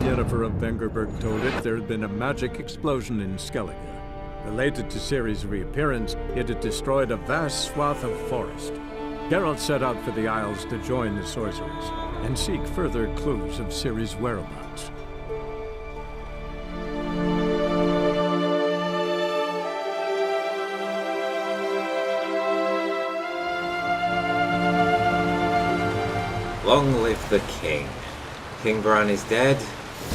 Yennefer of Vengerberg told it, there had been a magic explosion in Skellige. Related to Ciri's reappearance, it had destroyed a vast swath of forest. Geralt set out for the Isles to join the sorcerers and seek further clues of Ciri's whereabouts. Long live the king. King Bran is dead.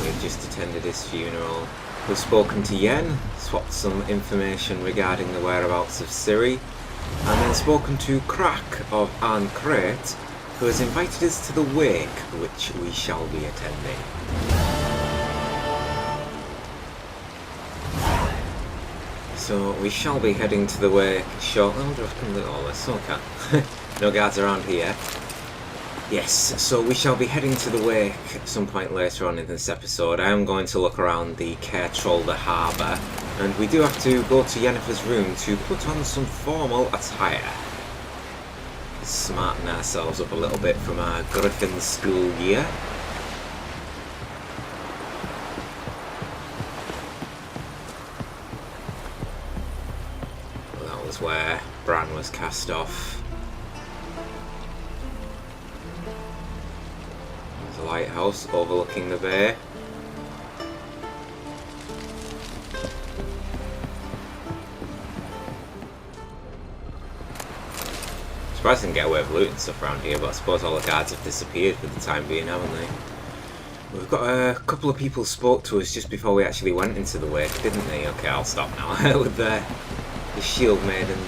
We've just attended his funeral. We've spoken to Yen, swapped some information regarding the whereabouts of Ciri, and then spoken to Crack of Ancrate, who has invited us to the wake, which we shall be attending. So we shall be heading to the wake shortly. I wonder if I can look at all this. Okay. No guards around here. Yes, so we shall be heading to the wake at some point later on in this episode. I am going to look around the Geralt harbour, and we do have to go to Yennefer's room to put on some formal attire. Smarten ourselves up a little bit from our Griffin school gear. Well, that was where Bran was cast off. Lighthouse overlooking the bay. Surprised I didn't get away with looting stuff around here, but I suppose all the guards have disappeared for the time being, haven't they? We've got a couple of people spoke to us just before we actually went into the wake, didn't they? Okay, I'll stop now. With the shield maiden.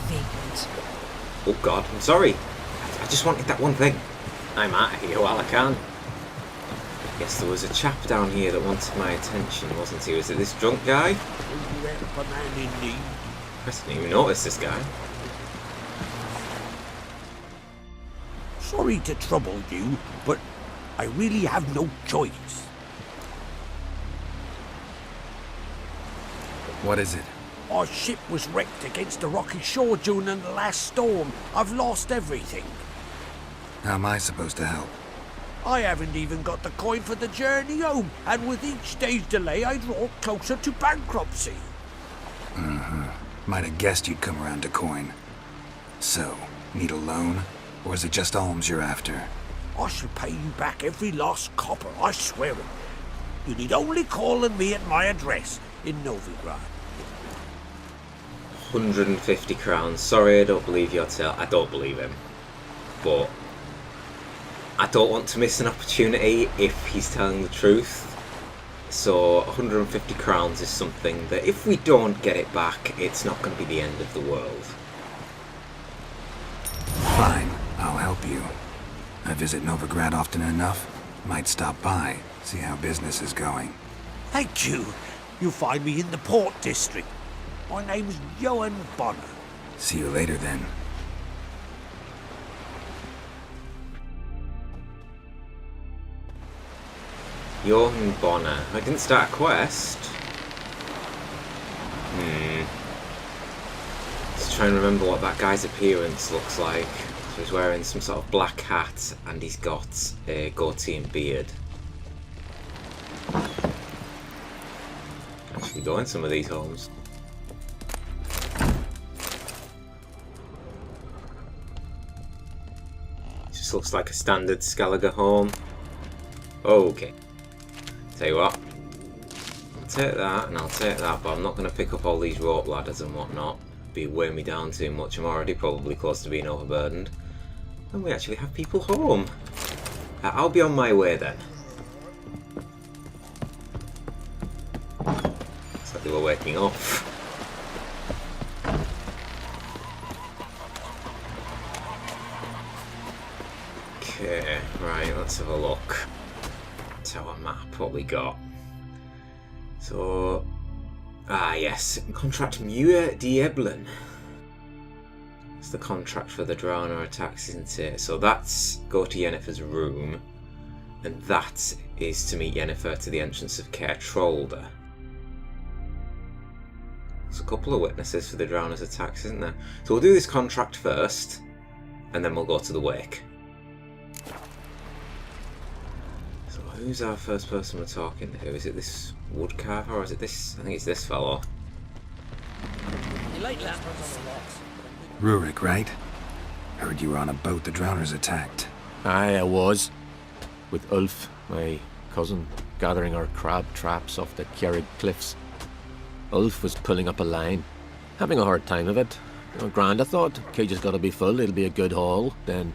Vacant. Oh god, I'm sorry. I just wanted that one thing. I'm out of here while I can. Yes, there was a chap down here that wanted my attention, wasn't he? Was it this drunk guy? I didn't even notice this guy. Sorry to trouble you, but I really have no choice. What is it? Our ship was wrecked against a rocky shore during the last storm. I've lost everything. How am I supposed to help? I haven't even got the coin for the journey home, and with each day's delay I draw closer to bankruptcy. Might have guessed you'd come around to coin. So, need a loan? Or is it just alms you're after? I shall pay you back every last copper, I swear it. You need only call on me at my address in Novigrad. 150 crowns. Sorry, I don't believe your tale. I don't believe him. But I don't want to miss an opportunity if he's telling the truth. So 150 crowns is something that if we don't get it back, it's not going to be the end of the world. Fine, I'll help you. I visit Novigrad often enough. Might stop by, see how business is going. Thank you. You'll find me in the Port District. My name's Johan Bonner. See you later then. Johan Bonner. I didn't start a quest. Let's try and remember what that guy's appearance looks like. So he's wearing some sort of black hat and he's got a goatee and beard. Actually go in some of these homes. Just looks like a standard Skellige home. Okay. Tell you what, I'll take that and I'll take that, but I'm not going to pick up all these rope ladders and whatnot. It'd be weighing me down too much. I'm already probably close to being overburdened. And we actually have people home. I'll be on my way then. Looks like they were waking up. Okay, right, let's have a look. Tower map, what we got. So, yes, contract Muir Dieblen. It's the contract for the Drowner attacks, isn't it? So that's go to Yennefer's room, and that is to meet Yennefer to the entrance of Geralt. There's a couple of witnesses for the Drowner's attacks, isn't there? So we'll do this contract first, and then we'll go to the wake. who's our first person we're talking to? Is it this woodcarver or is it this? I think it's this fellow. You like lanterns on the rocks? Rurik, right? Heard you were on a boat the drowners attacked. Aye, I was. With Ulf, my cousin, gathering our crab traps off the Kjerrig cliffs. Ulf was pulling up a line, having a hard time of it. Grand, I thought. Cage has got to be full, it'll be a good haul. Then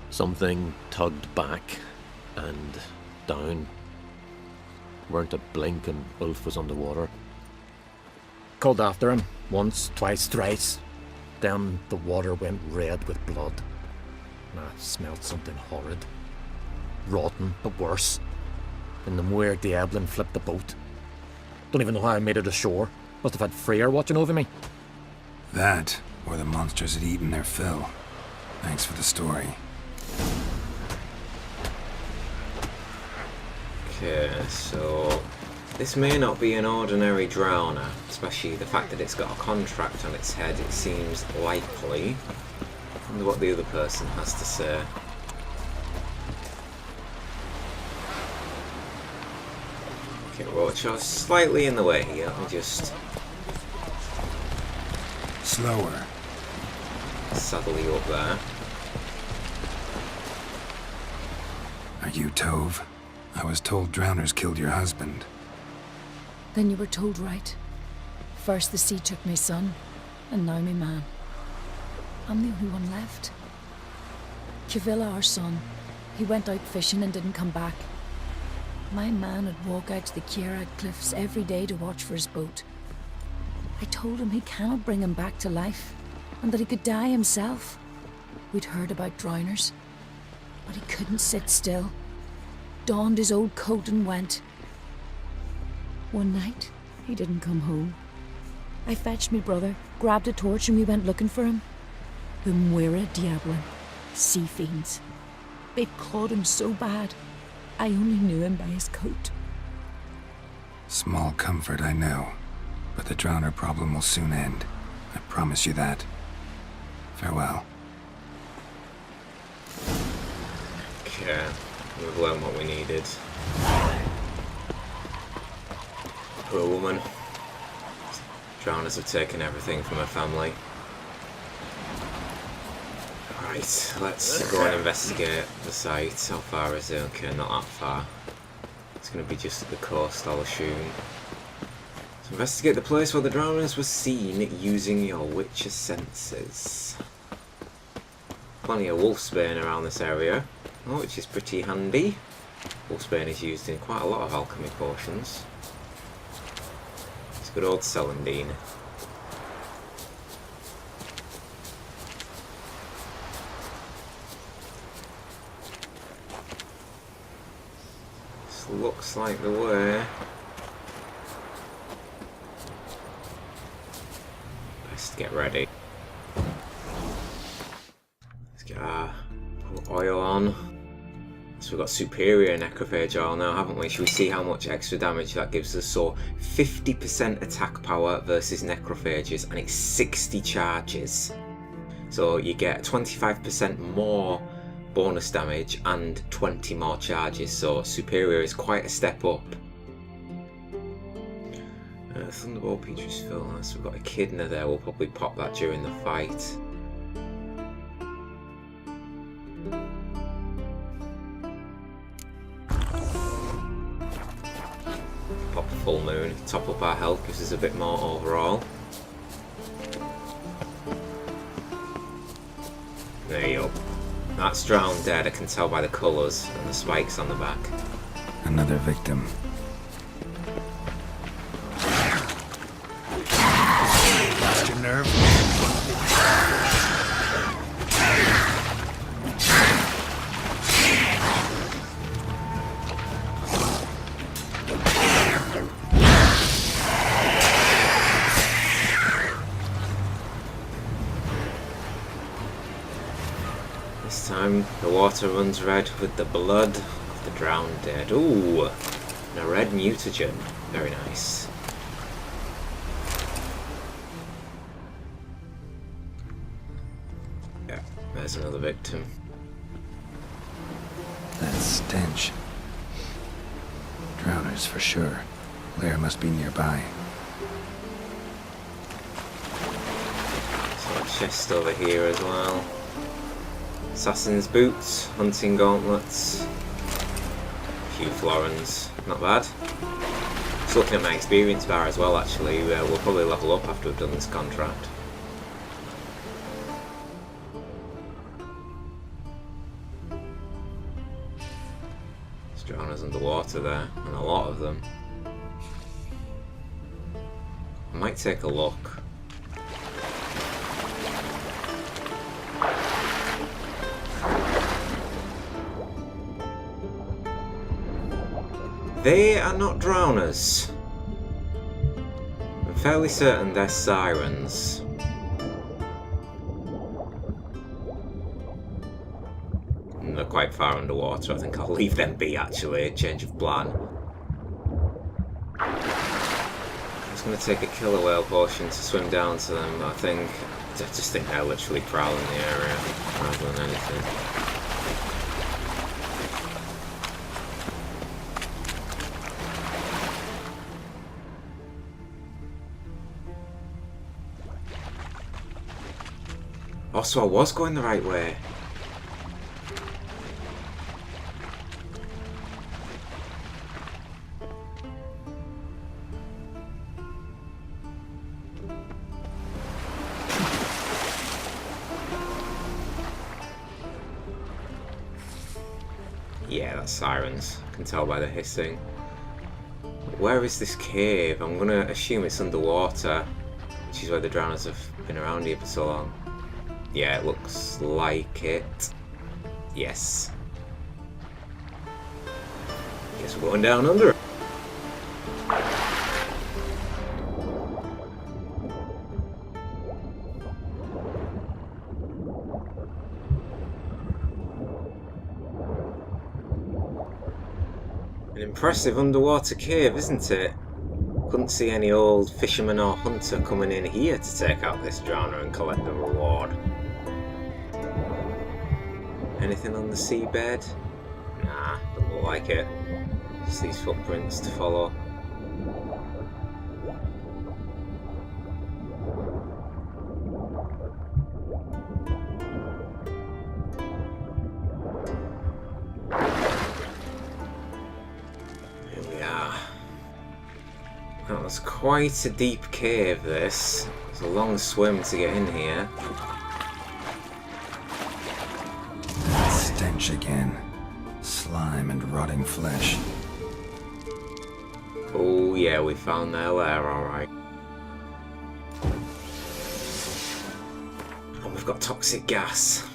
something tugged back and down. Weren't a blink and Ulf was underwater. Called after him, once, twice, thrice. Then the water went red with blood. And I smelled something horrid. Rotten, but worse. And the Muir Diablin flipped the boat. Don't even know how I made it ashore. Must have had Freyr watching over me. That, or the monsters had eaten their fill. Thanks for the story. Okay, so this may not be an ordinary drowner, especially the fact that it's got a contract on its head. It seems likely. I wonder what the other person has to say. Okay, watch us slightly in the way here. Let me just Slower. saddle you up there. Are you Tove? I was told drowners killed your husband. Then you were told right. First the sea took my son, and now my man. I'm the only one left. Kavilla, our son, he went out fishing and didn't come back. My man would walk out to the Kjerrig cliffs every day to watch for his boat. I told him he cannot bring him back to life, and that he could die himself. We'd heard about drowners, but he couldn't sit still. Donned his old coat and went. One night, he didn't come home. I fetched me brother, grabbed a torch, and we went looking for him. The Muira Diablin, sea fiends. They'd clawed him so bad, I only knew him by his coat. Small comfort, I know. But the drowner problem will soon end. I promise you that. Farewell. Okay, we've learned what we needed. Poor woman. Drowners have taken everything from her family. Right, let's go and investigate the site. How far is it? Okay, not that far. It's going to be just at the coast, I'll assume. So investigate the place where the drowners were seen using your witch's senses. Plenty of wolfsbane around this area, which is pretty handy. Wolfsbane is used in quite a lot of alchemy potions. It's good old Celandine. This looks like the way. Best get ready. Let's get our oil on. So we've got superior necrophage oil now, haven't we? Should we see how much extra damage that gives us? So 50% attack power versus necrophages, and it's 60 charges. So you get 25% more bonus damage and 20 more charges. So superior is quite a step up. Thunderbolt Petrus Fill. So we've got Echidna there. We'll probably pop that during the fight. Pop a full moon, top up our health, gives us a bit more overall. There you go. That's drowned dead, I can tell by the colours and the spikes on the back. Another victim. Lost your nerve? This time the water runs red with the blood of the drowned dead. Ooh, and a red mutagen. Very nice. Yeah, there's another victim. That stench. drowners for sure. Lair must be nearby. So a chest over here as well. Assassin's boots, hunting gauntlets, a few florins, not bad. Just looking at my experience bar as well actually, we'll probably level up after we've done this contract. There's drowners underwater there, and a lot of them. I might take a look. They are not drowners. I'm fairly certain they're sirens. And they're quite far underwater. I think I'll leave them be actually. Change of plan. I was going to take a killer whale potion to swim down to them, but I just think they're literally prowling the area rather than anything. Oh, so I was going the right way. Yeah, that's sirens. I can tell by the hissing. Where is this cave? I'm gonna assume it's underwater, which is where the drowners have been around here for so long. Yeah, it looks like it. Yes. Guess we're going down under. An impressive underwater cave, isn't it? Couldn't see any old fisherman or hunter coming in here to take out this drowner and collect the reward. Anything on the seabed? Nah, doesn't look like it. Just these footprints to follow. Here we are. That was quite a deep cave, this. It's a long swim to get in here. Stench again. Slime and rotting flesh. Oh yeah, we found their lair, alright. And we've got toxic gas.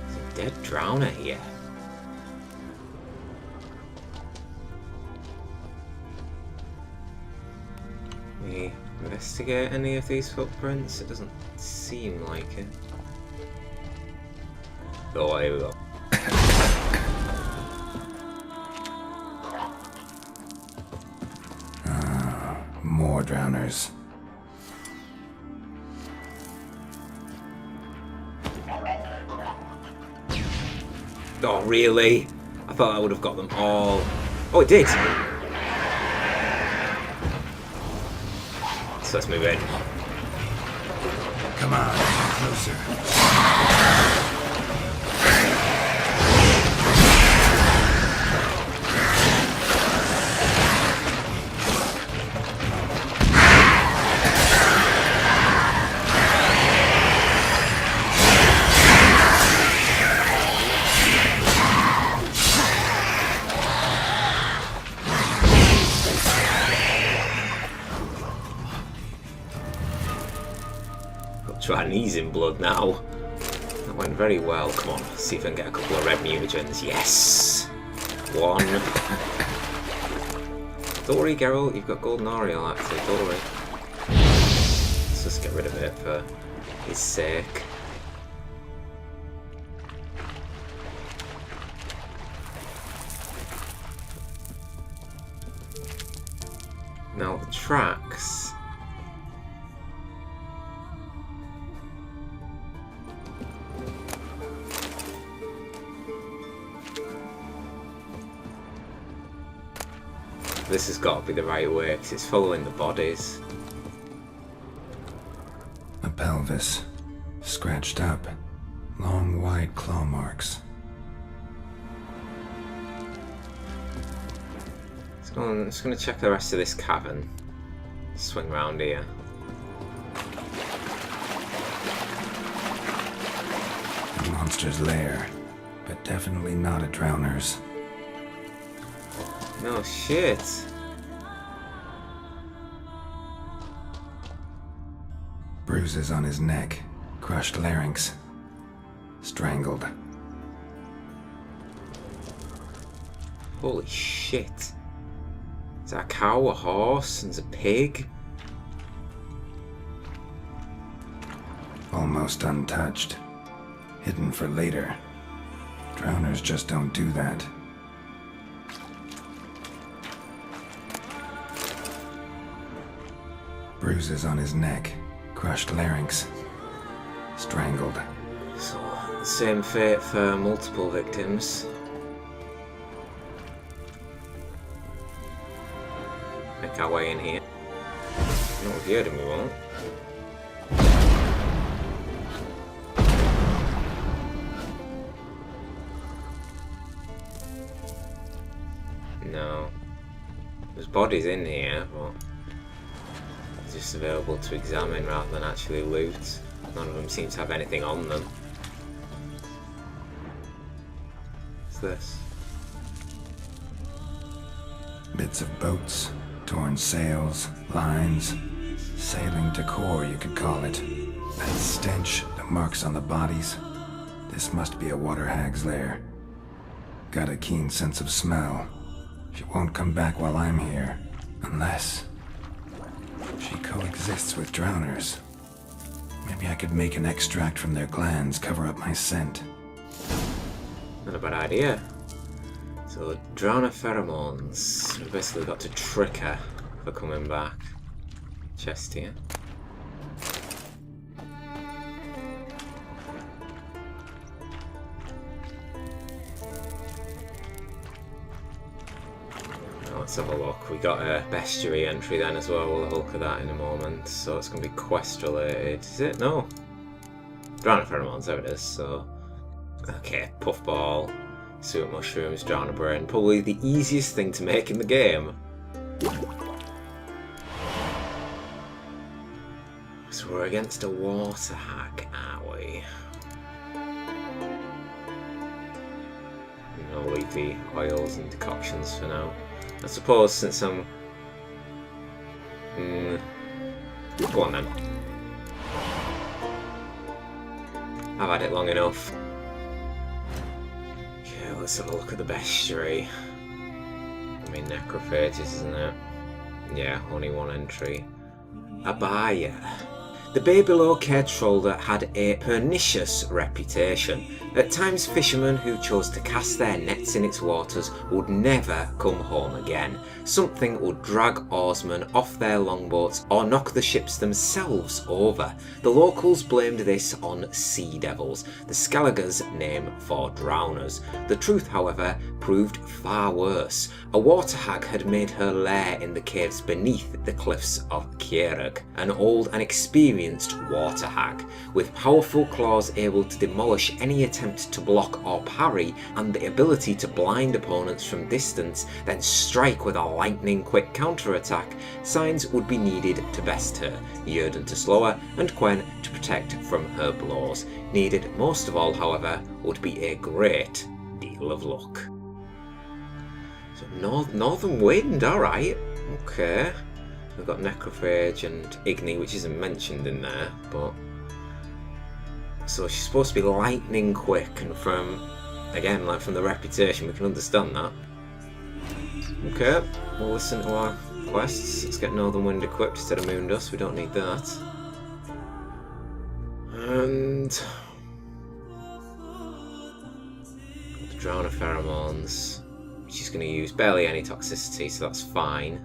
There's a dead drowner here. We investigate any of these footprints? It doesn't seem like it. Oh, here we go. More drowners. Oh, really? I thought I would have got them all. Oh, it did! So let's move in. Come on, closer. Try and ease in blood now. That went very well. Come on, see if I can get a couple of red mutagens. Yes! One. Don't worry, Geralt, you've got golden Oriel actually, don't worry. Let's just get rid of it for his sake. Now the tracks. This has got to be the right way, because it's following the bodies. A pelvis. Scratched up. Long, wide claw marks. I'm just going to check the rest of this cavern. Swing round here. A monster's lair, but definitely not a drowner's. No shit. Bruises on his neck, crushed larynx, strangled. Holy shit. Is that a cow, a horse, and a pig? Almost untouched. Hidden for later. Drowners just don't do that. Bruises on his neck, crushed larynx, strangled. So, same fate for multiple victims. Make our way in here. Not with you, we won't. No. There's bodies in here, but they're just available to examine rather than actually loot. None of them seem to have anything on them. What's this? Bits of boats, torn sails, lines. Sailing decor, you could call it. That stench, the marks on the bodies. This must be a water hag's lair. Got a keen sense of smell. She won't come back while I'm here. Unless she coexists with drowners. Maybe I could make an extract from their glands cover up my scent. Not a bad idea. So, drowner pheromones. We've basically got to trick her for coming back. Chest here. Now let's have a look. We got a bestiary entry then as well. We'll have a look at that in a moment. So it's going to be quest related. Is it? No. Drowner pheromones, there it is. So, okay, puffball. Suet mushrooms, drowner brain. Probably the easiest thing to make in the game. So we're against a water hag, aren't we? No leafy oils and decoctions for now. I suppose since I'm... Go on then. I've had it long enough. Let's have a look at the bestiary. I mean, necrophages, isn't it? Yeah, only one entry. Abaya. The bay below Cair Trollder had a pernicious reputation. At times, fishermen who chose to cast their nets in its waters would never come home again. Something would drag oarsmen off their longboats or knock the ships themselves over. The locals blamed this on sea devils, the Skellige's name for drowners. The truth, however, proved far worse. A water hag had made her lair in the caves beneath the cliffs of Kierag, an old and experienced water hag, with powerful claws able to demolish any attempt to block or parry, and the ability to blind opponents from distance, then strike with a lightning-quick counterattack. Signs would be needed to best her, Yrden to slow her, and Quen to protect from her blows. Needed most of all, however, would be a great deal of luck. So northern wind, alright, okay. We've got necrophage and Igni, which isn't mentioned in there, but... So she's supposed to be lightning quick, and from, again, like from the reputation, we can understand that. Okay, we'll listen to our quests. Let's get Northern Wind equipped instead of Moon Dust, we don't need that. And... the Drowner Pheromones. She's going to use barely any toxicity, so that's fine.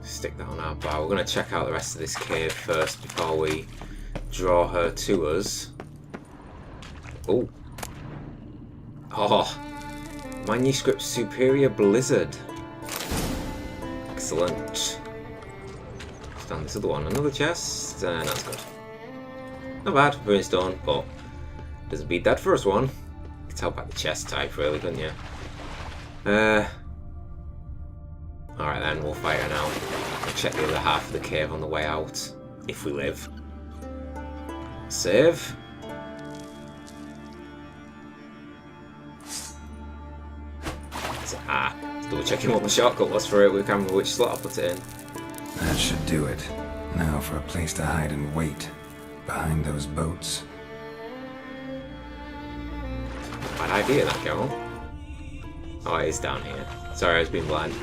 Stick that on our bar. We're going to check out the rest of this cave first before we draw her to us. Oh, Oh, manuscript Superior Blizzard. Excellent. Down this other one. Another chest. That's good. Not bad. Runestone, but doesn't beat that first one. You can tell by the chest type, really, couldn't you? Alright then, we'll fire now. We'll check the other half of the cave on the way out. If we live. Save. Double checking what my shortcut was for it. We can't remember which slot I put it in. That should do it. Now for a place to hide and wait. Behind those boats. Bad idea, that Geralt. Oh, it is down here. Sorry, I was being blind.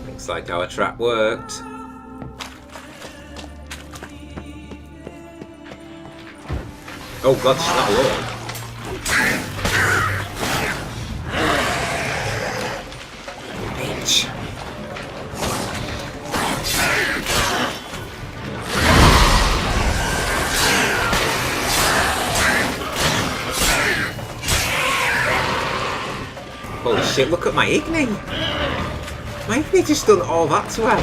Looks like our trap worked. Oh god, she's not alone. Bitch. Holy shit, look at my Igni! My Igni just done all that to her.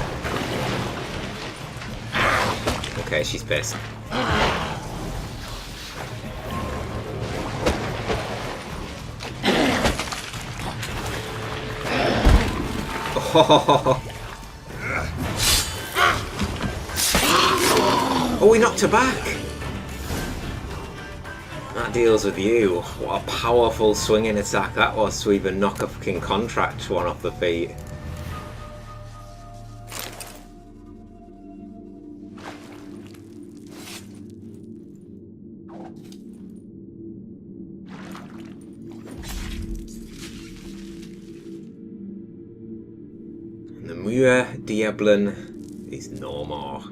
Okay, she's pissed. Oh, we knocked her back! That deals with you. What a powerful swinging attack that was to even knock a fucking contract one off the feet. The Muir Diablin is no more.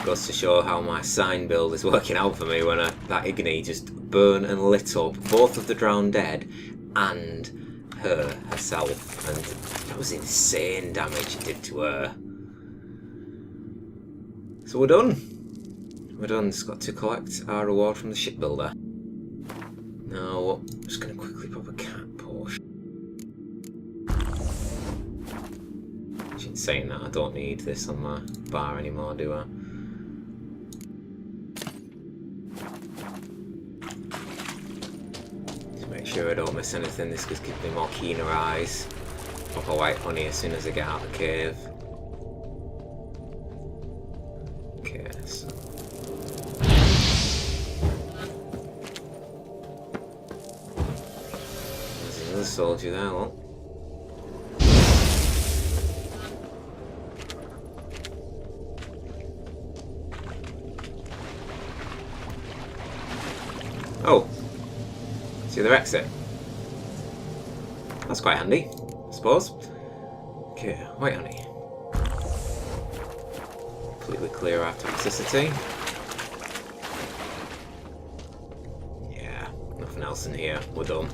Goes to show how my sign build is working out for me when that Igni just burned and lit up both of the drowned dead and herself, and that was insane damage it did to her. So we're done. We're done. Just got to collect our reward from the shipbuilder. Now I'm just going to quickly pop a cat potion. Saying that, I don't need this on my bar anymore, do I? Just make sure I don't miss anything. This gives me more keener eyes. Pop a white honey as soon as I get out of the cave. Okay, so... There's another soldier there, look. Oh, see the exit. That's quite handy, I suppose. Okay, white honey. Completely clear our toxicity. Yeah, nothing else in here. We're done.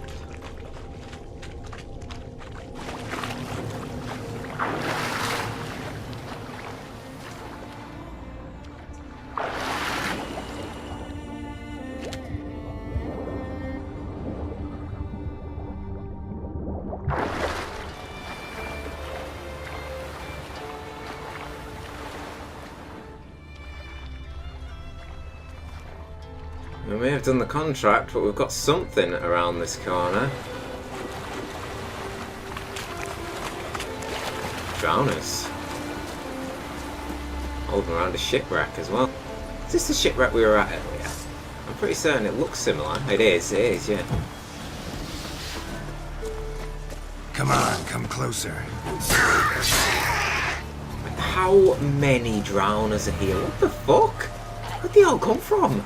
We may have done the contract, but we've got something around this corner. Drowners. All of them around a shipwreck as well. Is this the shipwreck we were at earlier? I'm pretty certain it looks similar. It is, yeah. Come on, come closer. How many drowners are here? What the fuck? Where'd they all come from?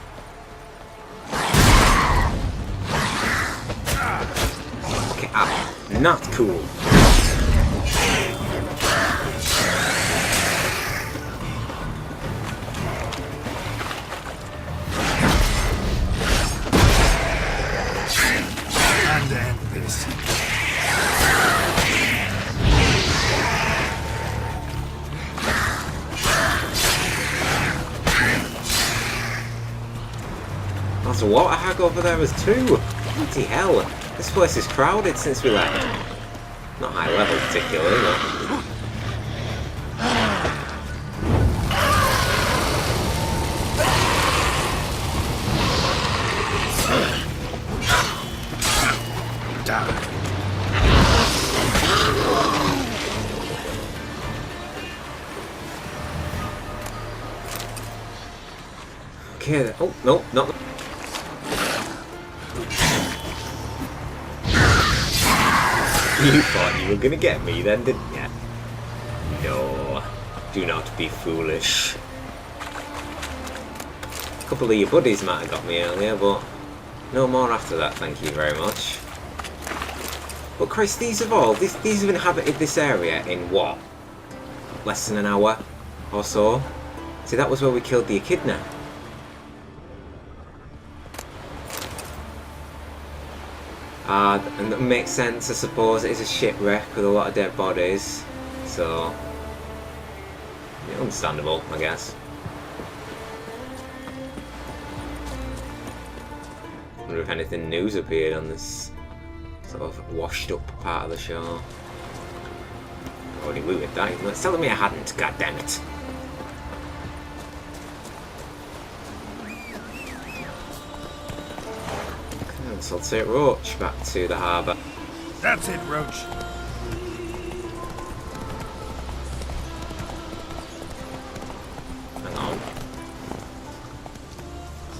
Okay, not cool. There's a water hag over there as too. Bloody hell. This place is crowded since we left. Not high level particularly, but... Okay, oh, no, not... You thought you were gonna get me then, didn't you? No, do not be foolish. A couple of your buddies might have got me earlier, but no more after that, thank you very much. But Christ, these have inhabited this area in what? Less than an hour or so? See, that was where we killed the echidna. And that makes sense, I suppose. It is a shipwreck with a lot of dead bodies, so yeah, understandable, I guess. Wonder if anything new's appeared on this sort of washed up part of the shore. I've already looted that. It's telling me I hadn't. God damn it! So I'll take Roach back to the harbour. That's it, Roach. Hang on.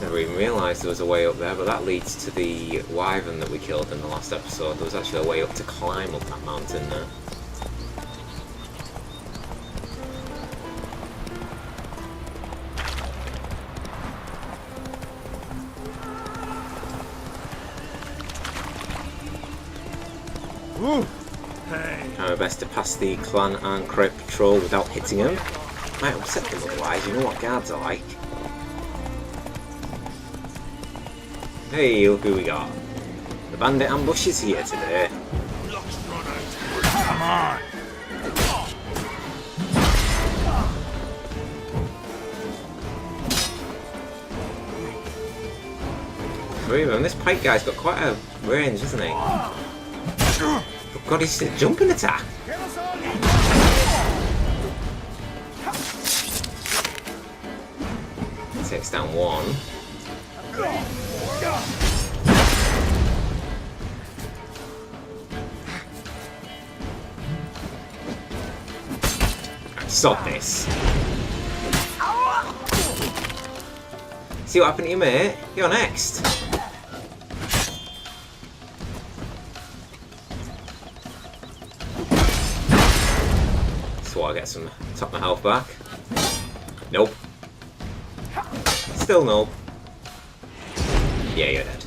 Never even realised there was a way up there, but that leads to the wyvern that we killed in the last episode. There was actually a way up to climb up that mountain there. Try my best to pass the clan and crate patrol without hitting them. Might upset them otherwise, you know what guards are like. Hey, look who we got. The bandit ambush is here today. Come on. Remember, this pike guy's got quite a range, hasn't he? Oh God, he's a jumping attack. Takes down one. Stop this. See what happened to you, mate? You're next. So I get some top my health back. Nope. Still nope. Yeah, you're dead.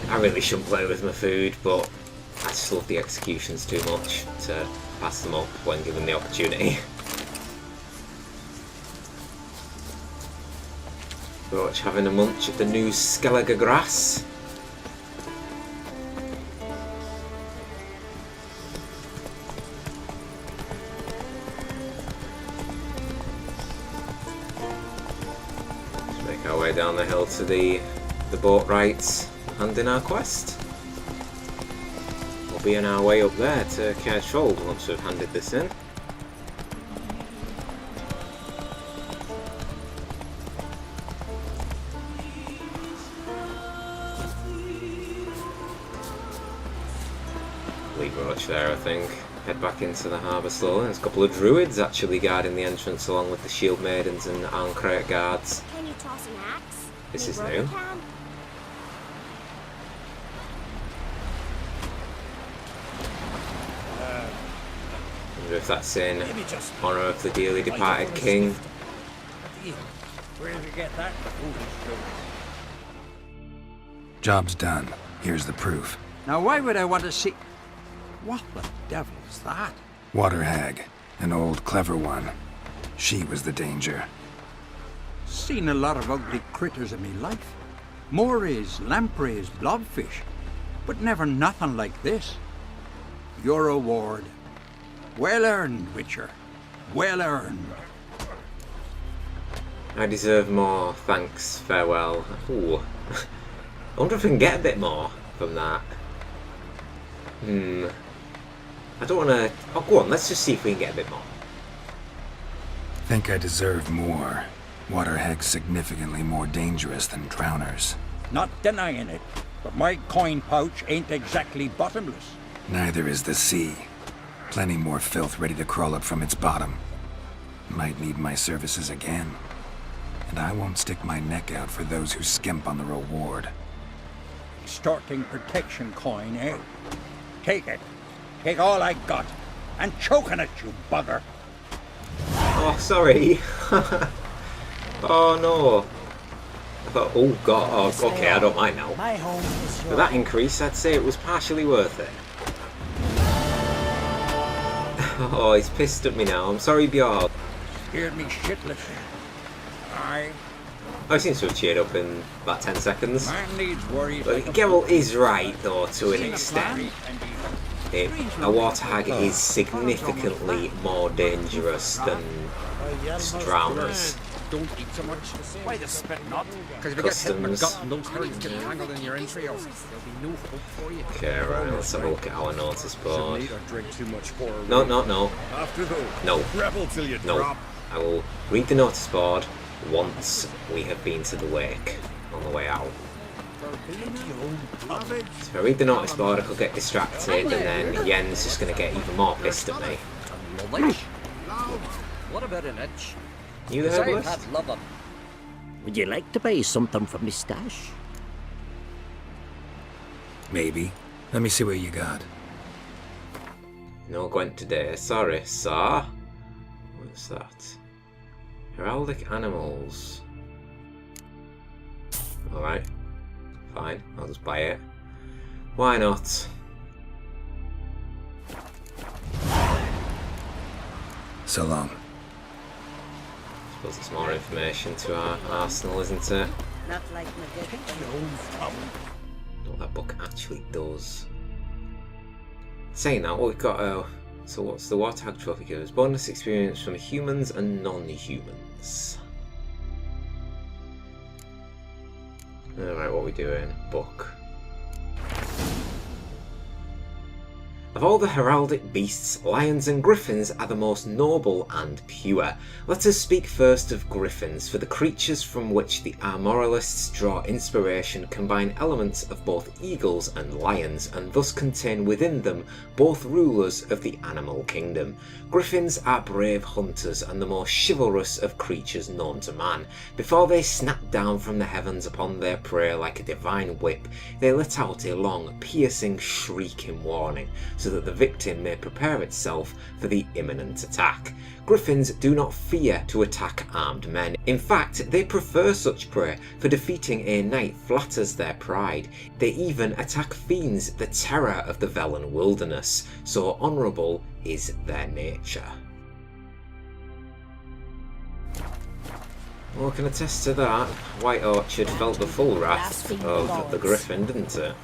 I really shouldn't play with my food, but I just love the executions too much to pass them up when given the opportunity. Roach having a munch of the new Skellige grass. Let's make our way down the hill to the boat rights and in our quest. We'll be on our way up there to Caird once we've handed this in. Leave Roach there, I think. Head back into the harbour slowly. There's a couple of druids actually guarding the entrance along with the shield maidens and iron crate guards. Can you toss an axe? This is Your new. brother can? Wonder if that's in Maybe just honour of the dearly departed king. Where did you get that foolish joke? Job's done. Here's the proof. Now why would I want to see... What the devil's that? Water hag. An old clever one. She was the danger. Seen a lot of ugly critters in me life. Morays, lampreys, blobfish. But never nothing like this. Your reward. Well earned, Witcher. Well earned. I deserve more, thanks, farewell. Ooh. I wonder if we can get a bit more from that. I don't want to... Oh, go on, let's just see if we can get a bit more. Think I deserve more. Water hag's significantly more dangerous than drowners. Not denying it, but my coin pouch ain't exactly bottomless. Neither is the sea. Plenty more filth ready to crawl up from its bottom. Might need my services again. And I won't stick my neck out for those who skimp on the reward. Extorting protection coin, eh? Take it. Take all I got. And choking it, you bugger. Oh, sorry. Oh, no. I thought, oh, God. Oh, okay, I don't mind now. For that increase, I'd say it was partially worth it. Oh, he's pissed at me now. I'm sorry, Bjorn. Scared me shitless. I seem to have cheered up in about 10 seconds. Man needs worries. But Geralt is right, though, to an extent. A water hag is significantly more dangerous than drowners. Don't eat so much. Why the spit not? Because if you Customs. get hit in the gut and those herrings get tangled in your entrails, there'll be no hope for you. Okay, right, let's have a look at our notice board. Drink too much horror. No. After those, No. rebel till you No. drop. I will read the notice board once we have been to the wake on the way out. So if I read the notice board, I could get distracted, and then Yen's just going to get even more pissed at me. What about an itch? You the herbalist? I'd love 'em. Would you like to buy something from my stash? Maybe. Let me see what you got. No Gwent today. Sorry, sir. What's that? Heraldic animals. Alright. Fine. I'll just buy it. Why not? So long. Suppose it's more information to our arsenal, isn't it? Not like What that book actually does. Saying that, what we've got, so what's the Water Hag Trophy gives? Bonus experience from humans and non-humans. Alright, what are we doing? Book. Of all the heraldic beasts, lions and griffins are the most noble and pure. Let us speak first of griffins, for the creatures from which the Armoralists draw inspiration combine elements of both eagles and lions, and thus contain within them both rulers of the animal kingdom. Griffins are brave hunters and the most chivalrous of creatures known to man. Before they snap down from the heavens upon their prey like a divine whip, they let out a long, piercing shriek in warning, so that the victim may prepare itself for the imminent attack. Griffins do not fear to attack armed men. In fact, they prefer such prey, for defeating a knight flatters their pride. They even attack fiends, the terror of the Velen wilderness, so honourable is their nature. Well, I can attest to that. White Orchard felt the full wrath of the griffin, didn't it?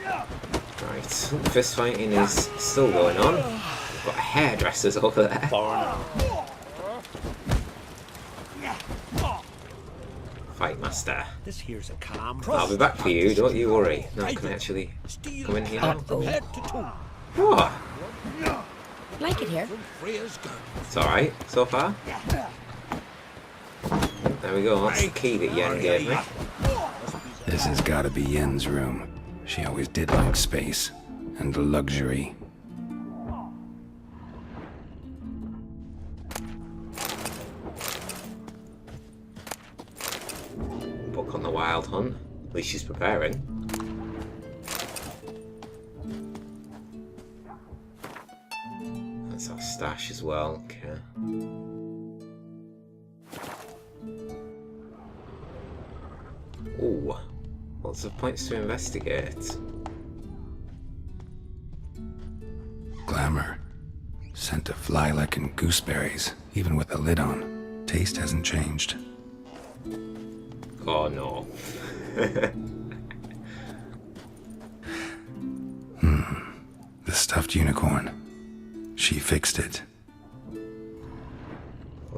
Right, fist fighting is still going on. We've got hairdressers over there. Fight master. This here's a calm. I'll be back for you, don't you worry. Now can I actually come in here now? From head to toe. What? Like it here. It's alright so far. There we go, that's the key that Yen gave me. This has got to be Yen's room. She always did like space and luxury. Book on the Wild Hunt. At least she's preparing. That's our stash as well. Okay. Ooh. Lots of points to investigate. Glamour. Scent of lilac and gooseberries, even with the lid on. Taste hasn't changed. Oh no. The stuffed unicorn. She fixed it.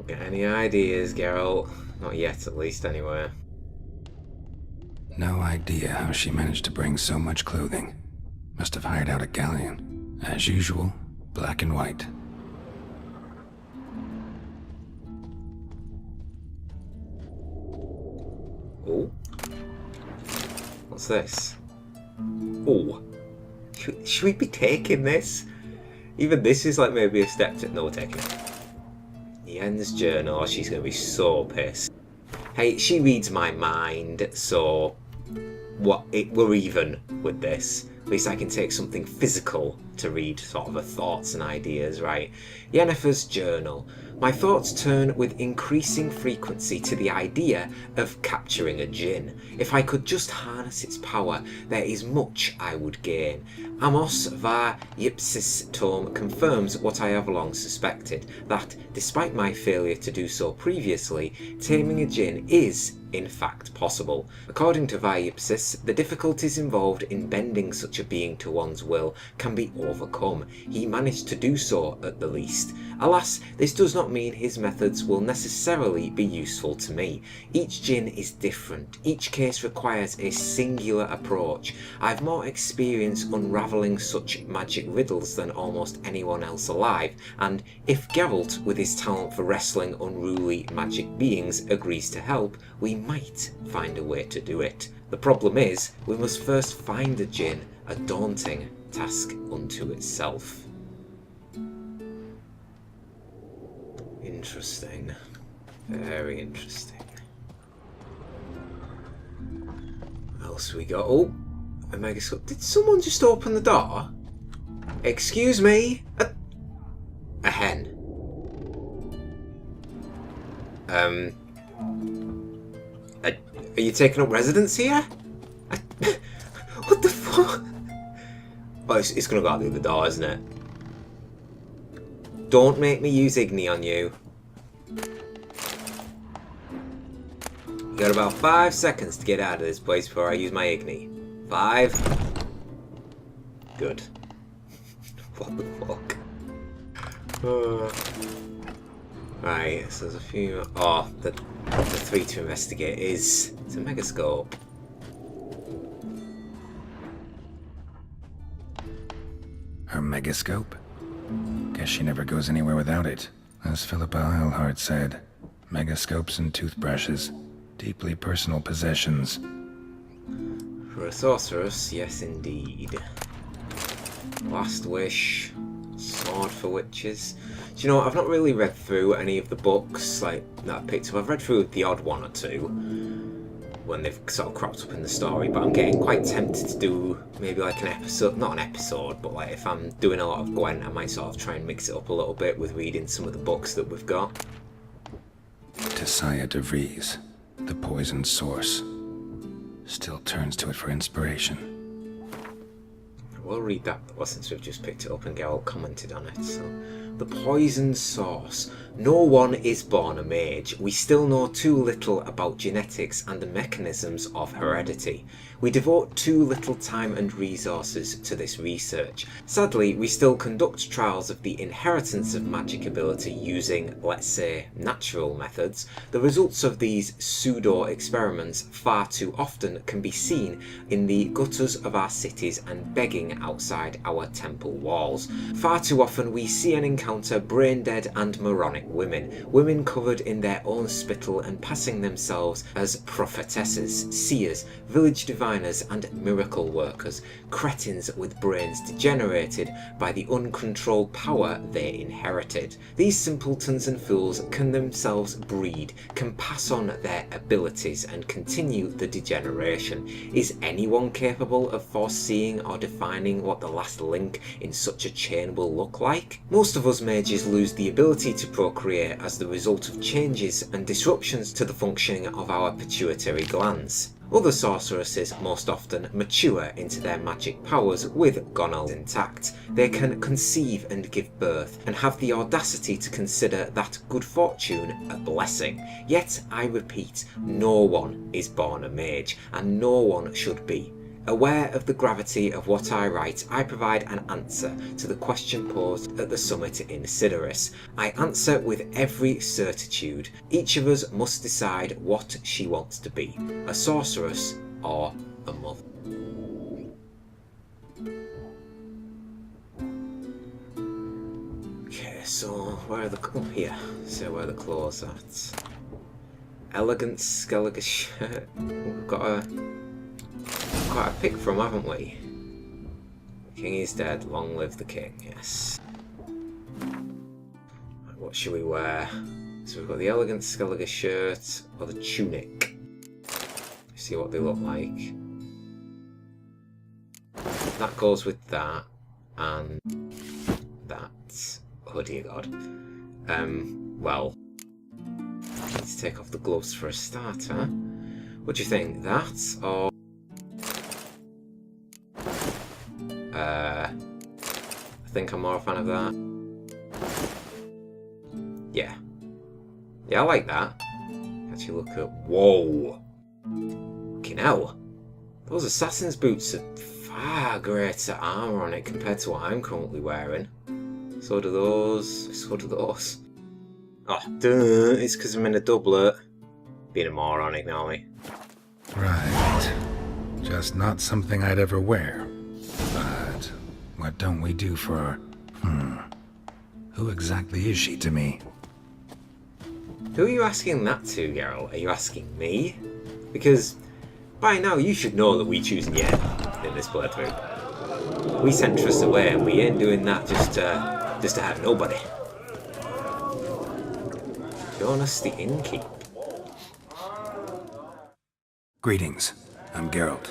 Don't get any ideas, Geralt. Not yet, at least, anyway. No idea how she managed to bring so much clothing. Must have hired out a galleon. As usual, black and white. Oh. What's this? Oh. Should we be taking this? Even this is like maybe a step to... No, we're taking it. Yen's journal. Oh, she's going to be so pissed. Hey, she reads my mind, so... we're even with this. At least I can take something physical to read sort of her thoughts and ideas, right? Yennefer's journal. My thoughts turn with increasing frequency to the idea of capturing a djinn. If I could just harness its power, there is much I would gain. Amos var Ipsis tome confirms what I have long suspected, that, despite my failure to do so previously, taming a djinn is, in fact, possible. According to Vaipsis, the difficulties involved in bending such a being to one's will can be overcome. He managed to do so, at the least. Alas, this does not mean his methods will necessarily be useful to me. Each djinn is different. Each case requires a singular approach. I've more experience unravelling such magic riddles than almost anyone else alive, and if Geralt, with his talent for wrestling unruly magic beings, agrees to help, we might find a way to do it. The problem is, we must first find a djinn, a daunting task unto itself. Interesting. Very interesting. What else we got? Oh, a megascope. Did someone just open the door? Excuse me? A hen. Are you taking up residence here? What the fuck? Oh, it's gonna go out the other door, isn't it? Don't make me use Igni on you. You got about 5 seconds to get out of this place before I use my Igni. 5. Good. What the fuck? Right, so there's a few... Oh, the 3 to investigate is... It's a megascope. Her megascope? Guess she never goes anywhere without it. As Philippa Eilhart said, megascopes and toothbrushes, deeply personal possessions. For a sorceress, yes indeed. Last Wish, Sword for Witches. Do you know what? I've not really read through any of the books like that I picked up. I've read through the odd one or two when they've sort of cropped up in the story, but I'm getting quite tempted to do maybe like an episode, not an episode, but like if I'm doing a lot of Gwent, I might sort of try and mix it up a little bit with reading some of the books that we've got. Tissaia de Vries, the poisoned source, still turns to it for inspiration. We'll read that since we've just picked it up and Geralt commented on it. So, the poisoned source. No one is born a mage. We still know too little about genetics and the mechanisms of heredity. We devote too little time and resources to this research. Sadly, we still conduct trials of the inheritance of magic ability using, let's say, natural methods. The results of these pseudo-experiments far too often can be seen in the gutters of our cities and begging outside our temple walls. Far too often we see and encounter brain-dead and moronic women covered in their own spittle and passing themselves as prophetesses, seers, village diviners and miracle workers, cretins with brains degenerated by the uncontrolled power they inherited. These simpletons and fools can themselves breed, can pass on their abilities and continue the degeneration. Is anyone capable of foreseeing or defining what the last link in such a chain will look like? Most of us mages lose the ability to procreate as the result of changes and disruptions to the functioning of our pituitary glands. Other sorceresses most often mature into their magic powers with gonals intact. They can conceive and give birth, and have the audacity to consider that good fortune a blessing. Yet, I repeat, no one is born a mage, and no one should be. Aware of the gravity of what I write, I provide an answer to the question posed at the summit in Sidoris. I answer with every certitude. Each of us must decide what she wants to be, a sorceress or a mother. Okay, so where are the... oh, here. So where are the claws at? Elegant Skellige shirt. We've got a pick from, haven't we? The king is dead, long live the king, yes. What should we wear? So we've got the elegant Skellige shirt or the tunic. See what they look like. That goes with that and that. Oh dear god. Well, let's take off the gloves for a starter. What do you think? That or I think I'm more a fan of that. Yeah. Yeah, I like that. Actually look at... whoa! Fucking hell. Those assassin's boots are far greater armour on it compared to what I'm currently wearing. So do those. So do those. Oh, duh. It's because I'm in a doublet. Being a moron, ignore me. Right. Just not something I'd ever wear. But what don't we do for her? Who exactly is she to me? Who are you asking that to, Geralt? Are you asking me? Because by now you should know that we choose Yen in this playthrough. We sent Trust away and we ain't doing that just to have nobody. Jonas the Innkeep. Greetings. I'm Geralt.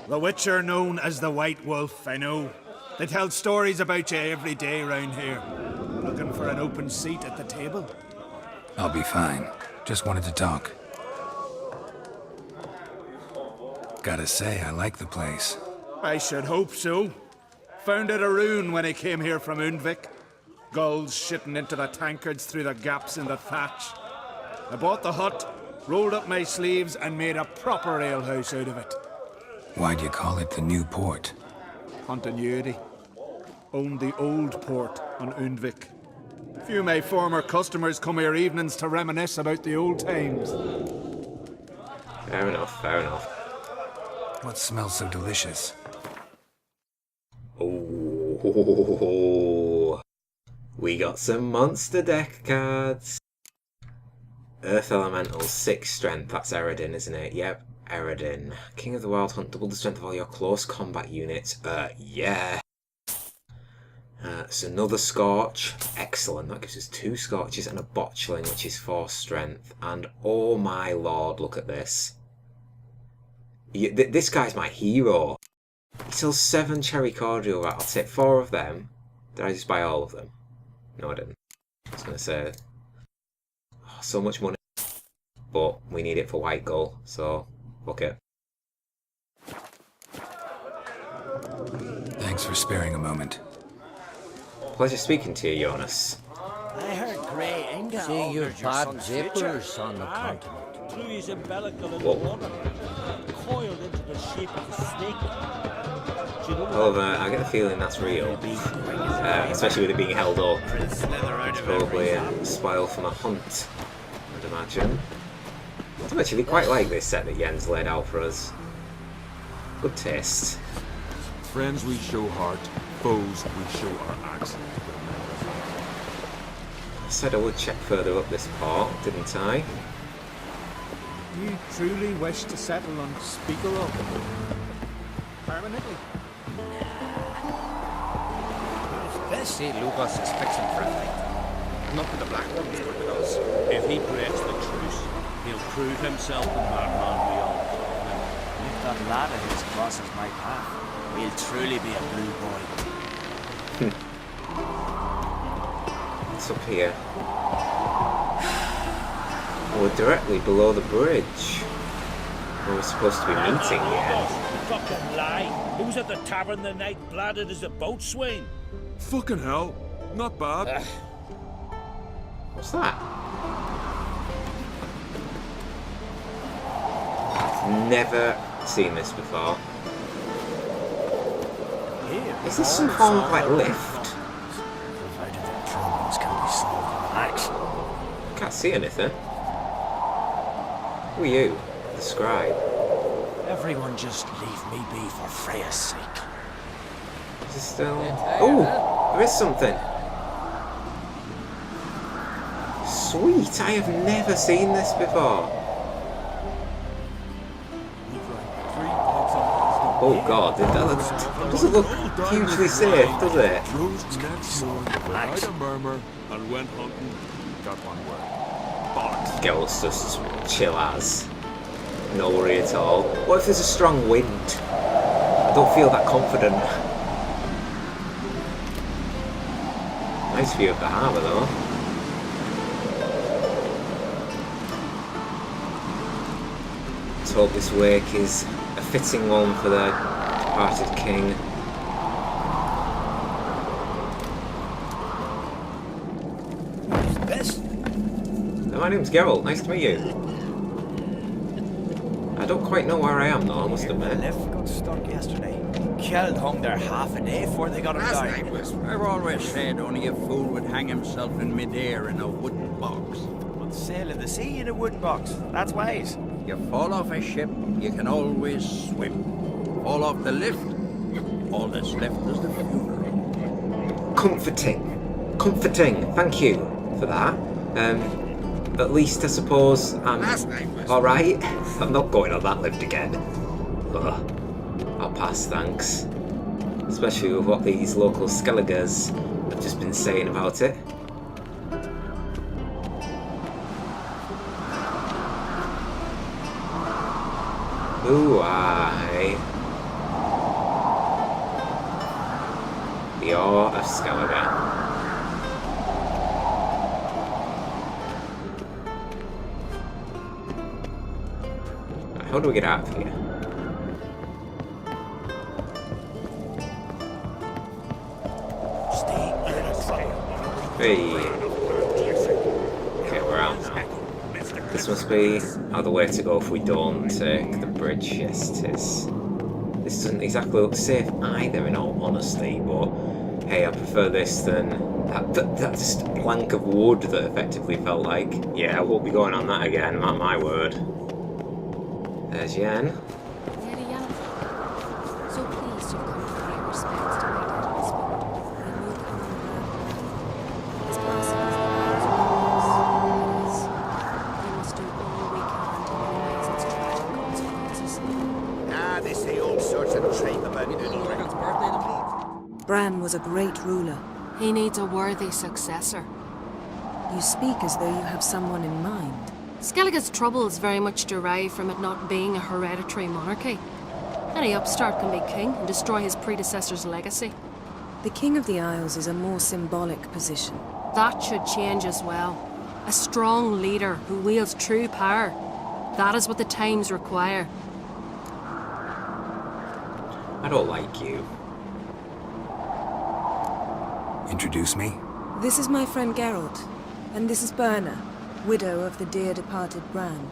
The Witcher known as the White Wolf, I know. They tell stories about you every day round here. Looking for an open seat at the table? I'll be fine. Just wanted to talk. Gotta say, I like the place. I should hope so. Found it a ruin when I came here from Undvik. Gulls shitting into the tankards through the gaps in the thatch. I bought the hut, rolled up my sleeves and made a proper alehouse out of it. Why'd you call it the New Port? Continuity. Owned the old port on Undvik. Few of my former customers come here evenings to reminisce about the old times. Fair enough, fair enough. What smells so delicious? Oh, we got some monster deck cards. Earth Elemental, 6 strength. That's Eredin, isn't it? Yep, Eredin. King of the Wild Hunt, double the strength of all your close combat units. Yeah. So another Scorch. Excellent. That gives us 2 Scorches and a Botchling, which is 4 strength. And oh my lord, look at this. This guy's my hero. He sells 7 cherry cordial. Right, I'll take 4 of them. Did I just buy all of them? No, I didn't. I was going to say... oh, so much money. But we need it for White Gull, so... fuck it. Thanks for sparing a moment. Pleasure speaking to you, Jonas. I heard Grey Inga. See your bad zippers on the continent. Threw his umbilical in Whoa. the water, coiled into the shape of a snake. Do you know However, I get the feeling that's real. Especially with it being held up. It's probably a spoil from a hunt, I'd imagine. I actually quite like this set that Jens laid out for us. Good taste. Friends we show heart, foes we show our axe. I said I would check further up this part, didn't I? You truly wish to settle on Speakerall? Permanently? See, Lucas is fixing for a fight. Not with the Black Ones, but with us. if he breaks the truce, he'll prove himself the madman we all. If that lad of his crosses my path, we'll truly be a blue boy. What's up here? We're directly below the bridge. Where we're supposed to be meeting yet. Fucking lie. He was at the tavern the night, bladdered as a boatswain. Fucking hell, not bad. What's that? I've never seen this before. Is this some form of like lift? Provided the problems can be solved with an axe. Can't see anything. Who are you? The scribe. Everyone just leave me be for Freya's sake. Is it still... Oh! There is something! Sweet! I have never seen this before. Oh god, it doesn't look hugely safe, does it? Without a murmur, and went hunting, got one word. Bollocks. Geralt's just chill as. No worry at all. What if there's a strong wind? I don't feel that confident. Nice view of the harbour though. Let's hope this wake is a fitting one for the departed king. My name's Geralt, nice to meet you. I don't quite know where I am though, I must admit. The lift got stuck yesterday. Kjeld hung there half a day before they got him down. I've always said only a fool would hang himself in midair in a wooden box. But sail in the sea in a wood box. That's wise. You fall off a ship, you can always swim. Fall off the lift, all that's left is the funeral. Comforting. Comforting, thank you for that. At least I suppose I'm alright. I'm not going on that lift again. Ugh. I'll pass, thanks. Especially with what these local Skelligers have just been saying about it. Ooh, aye. The awe of Skelliger. How do we get out of here? Hey. Okay, we're out now. This must be the way to go if we don't take the bridge. Yes, it is. This doesn't exactly look safe either, in all honesty, but hey, I prefer this than that just plank of wood that effectively felt like. Yeah, I won't be going on that again, not my word. There's Yen. So pleased you've come to pay respects to my dead husband. We will come on around. His passing is the last of us. We must do all we can to minimize its tragic consequences. They say all sorts of tripe about it. Bran was a great ruler. He needs a worthy successor. You speak as though you have someone in mind. Skellige's troubles very much derive from it not being a hereditary monarchy. Any upstart can be king and destroy his predecessor's legacy. The King of the Isles is a more symbolic position. That should change as well. A strong leader who wields true power. That is what the times require. I don't like you. Introduce me? This is my friend Geralt, and this is Birna, widow of the dear departed Bran.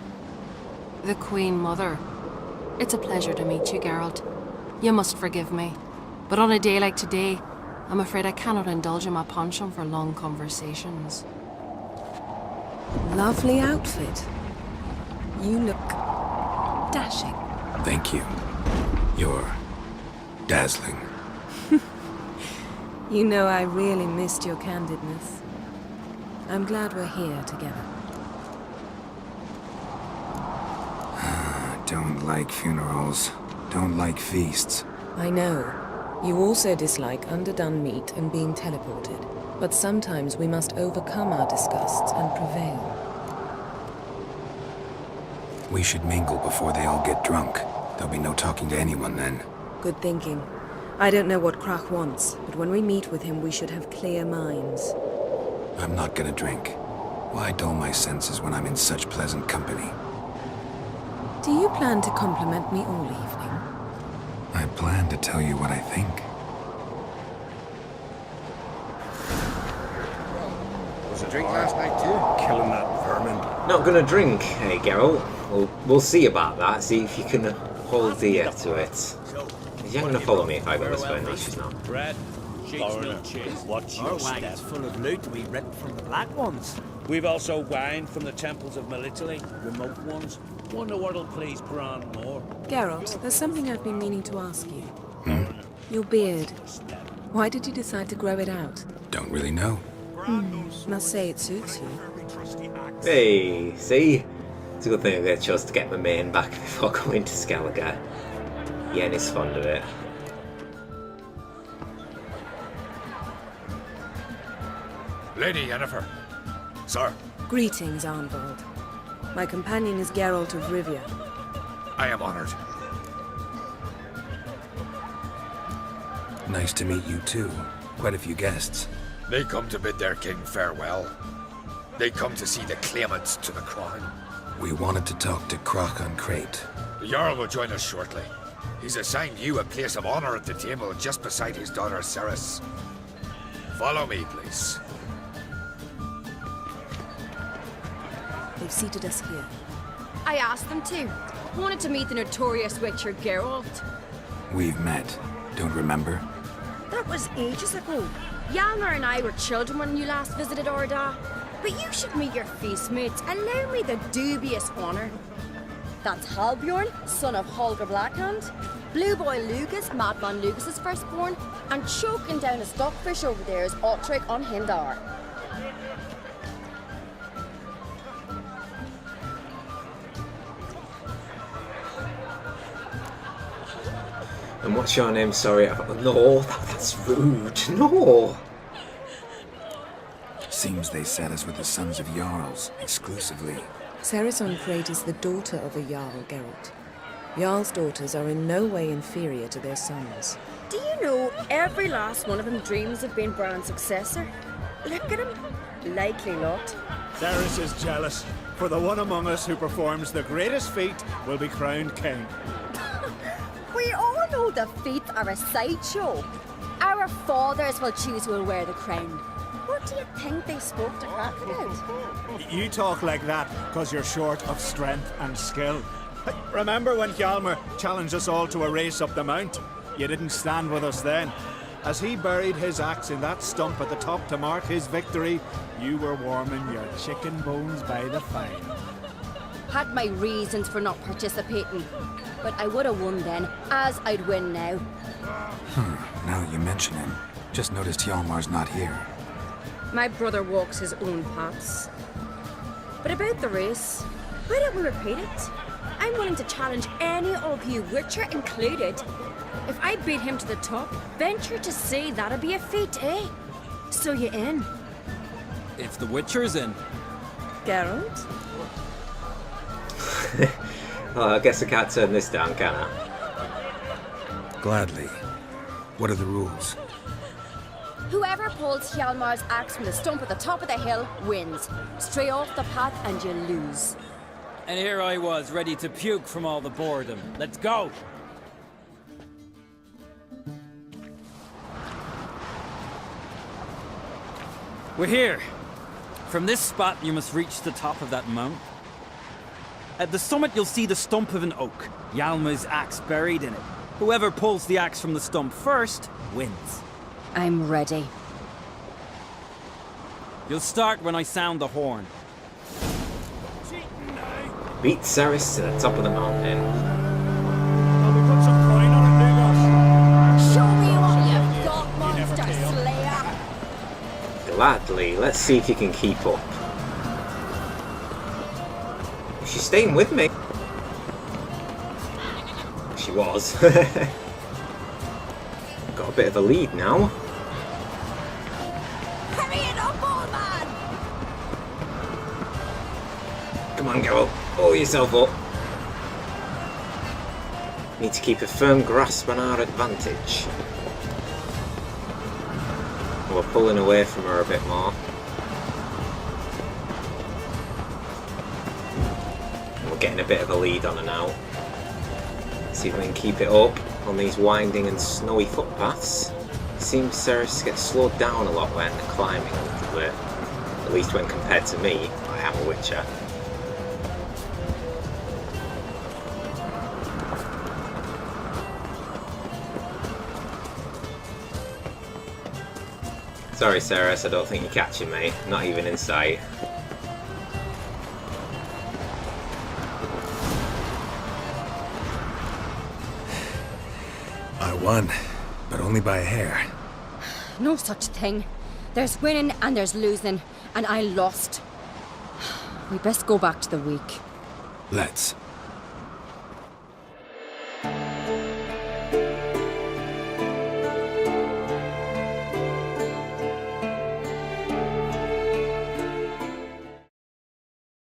The Queen Mother. It's a pleasure to meet you, Geralt. You must forgive me, but on a day like today, I'm afraid I cannot indulge in my penchant for long conversations. Lovely outfit. You look dashing. Thank you. You're dazzling. You know I really missed your candidness. I'm glad we're here together. Don't like funerals. Don't like feasts. I know. You also dislike underdone meat and being teleported. But sometimes we must overcome our disgusts and prevail. We should mingle before they all get drunk. There'll be no talking to anyone then. Good thinking. I don't know what Krach wants, but when we meet with him we should have clear minds. I'm not gonna drink. Why dull my senses when I'm in such pleasant company? Do you plan to compliment me all evening? I plan to tell you what I think. Was a drink last night too? Killing that vermin. Not gonna drink, hey Geralt. We'll see about that. See if you can hold dear to it. Is she gonna follow me if I go this way? No, she's not. Bread, sheets, no cheese. Watch your step. Our wagon's full of loot we ripped from the Black Ones. We've also wine from the temples of Melitele, remote ones. Wonder what'll please Bran more. Geralt, there's something I've been meaning to ask you. Your beard. Why did you decide to grow it out? Don't really know. Must say it suits you. Hey, see? It's a good thing I chose to get my mane back before going to Skellige. Yen is fond of it. Lady Yennefer. Sir. Greetings, Arnvald. My companion is Geralt of Rivia. I am honored. Nice to meet you too. Quite a few guests. They come to bid their king farewell. They come to see the claimants to the crown. We wanted to talk to Croc on Crate. The Jarl will join us shortly. He's assigned you a place of honor at the table just beside his daughter Ceres. Follow me, please. They've seated us here. I asked them to. Wanted to meet the notorious witcher Geralt. We've met. Don't remember? That was ages ago. Hjalmar and I were children when you last visited Orda. But you should meet your feast mates. Allow me the dubious honour. That's Halbjorn, son of Holger Blackhand. Blue Boy Lucas, Madman Lucas's firstborn. And choking down a stockfish over there is Otric on Hindar. And what's your name? Sorry, no, that's rude. No. Seems they set us with the sons of Jarls, exclusively. Ceres on Crate is the daughter of a Jarl, Geralt. Jarl's daughters are in no way inferior to their sons. Do you know every last one of them dreams of being Bran's successor? Look at him. Likely lot. Ceres is jealous, for the one among us who performs the greatest feat will be crowned king. We all know the feats are a sideshow. Our fathers will choose who will wear the crown. What do you think they spoke to Crack about? You talk like that because you're short of strength and skill. Remember when Hjalmar challenged us all to a race up the mount? You didn't stand with us then. As he buried his axe in that stump at the top to mark his victory, you were warming your chicken bones by the fire. Had my reasons for not participating, but I would have won then, as I'd win now. Now you mention him. Just noticed Hjalmar's not here. My brother walks his own paths. But about the race, why don't we repeat it? I'm willing to challenge any of you, Witcher included. If I beat him to the top, venture to say that'd be a feat, eh? So you in? If the Witcher's in. Geralt? Well, I guess I can't turn this down, can I? Gladly. What are the rules? Whoever pulls Hjalmar's axe from the stump at the top of the hill wins. Stray off the path and you lose. And here I was, ready to puke from all the boredom. Let's go! We're here. From this spot, you must reach the top of that mount. At the summit, you'll see the stump of an oak. Hjalmar's axe buried in it. Whoever pulls the axe from the stump first, wins. I'm ready. You'll start when I sound the horn. Beat Ceres to the top of the mountain. Show me what you've got, monster slayer! Gladly. Let's see if you can keep up. She's staying with me. She was. Got a bit of a lead now. Hurry it up, old man! Come on, Geralt. Pull yourself up. Need to keep a firm grasp on our advantage. We're pulling away from her a bit more. We're getting a bit of a lead on her now. See if we can keep it up on these winding and snowy footpaths. It seems Ceres gets slowed down a lot when climbing a little bit. At least when compared to me, I am a witcher. Sorry, Ceres, I don't think you're catching me. Not even in sight. I won, but only by a hair. No such thing. There's winning and there's losing, and I lost. We best go back to the week. Let's.